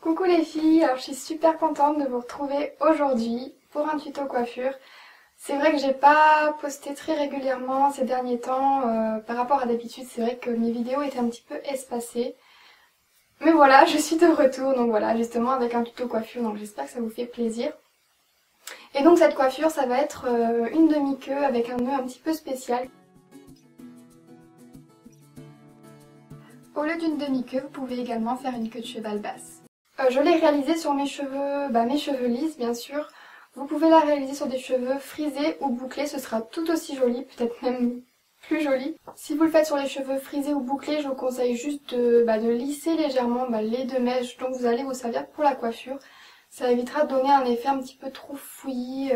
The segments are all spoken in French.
Coucou les filles, alors je suis super contente de vous retrouver aujourd'hui pour un tuto coiffure. C'est vrai que j'ai pas posté très régulièrement ces derniers temps par rapport à d'habitude, c'est vrai que mes vidéos étaient un petit peu espacées. Mais voilà, je suis de retour, donc voilà, justement avec un tuto coiffure, donc j'espère que ça vous fait plaisir. Et donc cette coiffure, ça va être une demi-queue avec un nœud un petit peu spécial. Au lieu d'une demi-queue, vous pouvez également faire une queue de cheval basse. Je l'ai réalisée sur mes cheveux lisses bien sûr. Vous pouvez la réaliser sur des cheveux frisés ou bouclés, ce sera tout aussi joli, peut-être même plus joli. Si vous le faites sur les cheveux frisés ou bouclés, je vous conseille juste de lisser légèrement les deux mèches dont vous allez vous servir pour la coiffure. Ça évitera de donner un effet un petit peu trop fouillis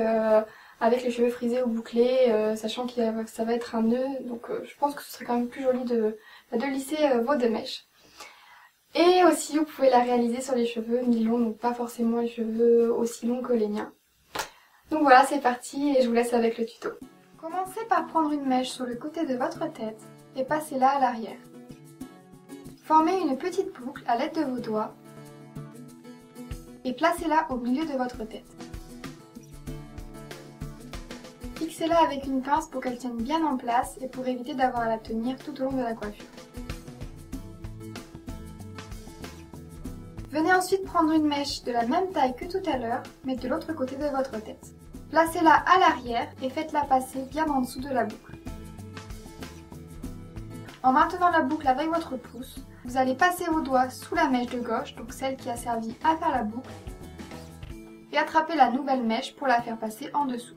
avec les cheveux frisés ou bouclés, sachant que ça va être un nœud, donc je pense que ce serait quand même plus joli de lisser vos deux mèches. Et aussi vous pouvez la réaliser sur les cheveux mi-longs, donc pas forcément les cheveux aussi longs que les miens. Donc voilà, c'est parti et je vous laisse avec le tuto. Commencez par prendre une mèche sur le côté de votre tête et passez-la à l'arrière. Formez une petite boucle à l'aide de vos doigts et placez-la au milieu de votre tête. Fixez-la avec une pince pour qu'elle tienne bien en place et pour éviter d'avoir à la tenir tout au long de la coiffure. Venez ensuite prendre une mèche de la même taille que tout à l'heure, mais de l'autre côté de votre tête. Placez-la à l'arrière et faites-la passer bien en dessous de la boucle. En maintenant la boucle avec votre pouce, vous allez passer vos doigts sous la mèche de gauche, donc celle qui a servi à faire la boucle, et attraper la nouvelle mèche pour la faire passer en dessous.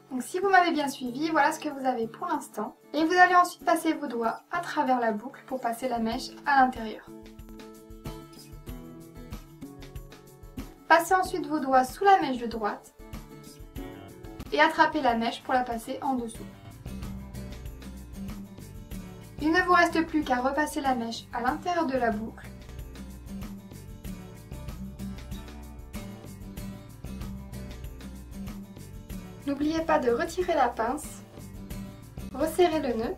Donc si vous m'avez bien suivi, voilà ce que vous avez pour l'instant. Et vous allez ensuite passer vos doigts à travers la boucle pour passer la mèche à l'intérieur. Passez ensuite vos doigts sous la mèche de droite et attrapez la mèche pour la passer en dessous. Il ne vous reste plus qu'à repasser la mèche à l'intérieur de la boucle. N'oubliez pas de retirer la pince, resserrer le nœud.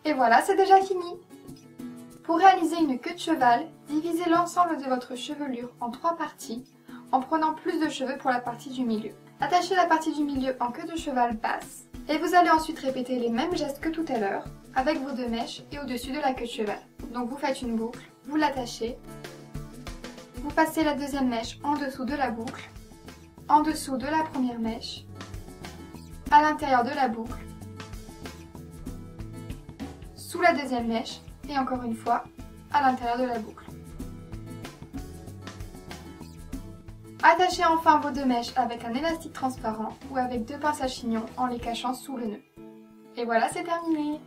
Et voilà, c'est déjà fini! Pour réaliser une queue de cheval, divisez l'ensemble de votre chevelure en 3 parties, en prenant plus de cheveux pour la partie du milieu. Attachez la partie du milieu en queue de cheval basse, et vous allez ensuite répéter les mêmes gestes que tout à l'heure, avec vos deux mèches et au-dessus de la queue de cheval. Donc vous faites une boucle, vous l'attachez, vous passez la deuxième mèche en dessous de la boucle, en dessous de la première mèche, à l'intérieur de la boucle, sous la deuxième mèche, et encore une fois, à l'intérieur de la boucle. Attachez enfin vos deux mèches avec un élastique transparent ou avec deux pinces à chignon en les cachant sous le nœud. Et voilà, c'est terminé!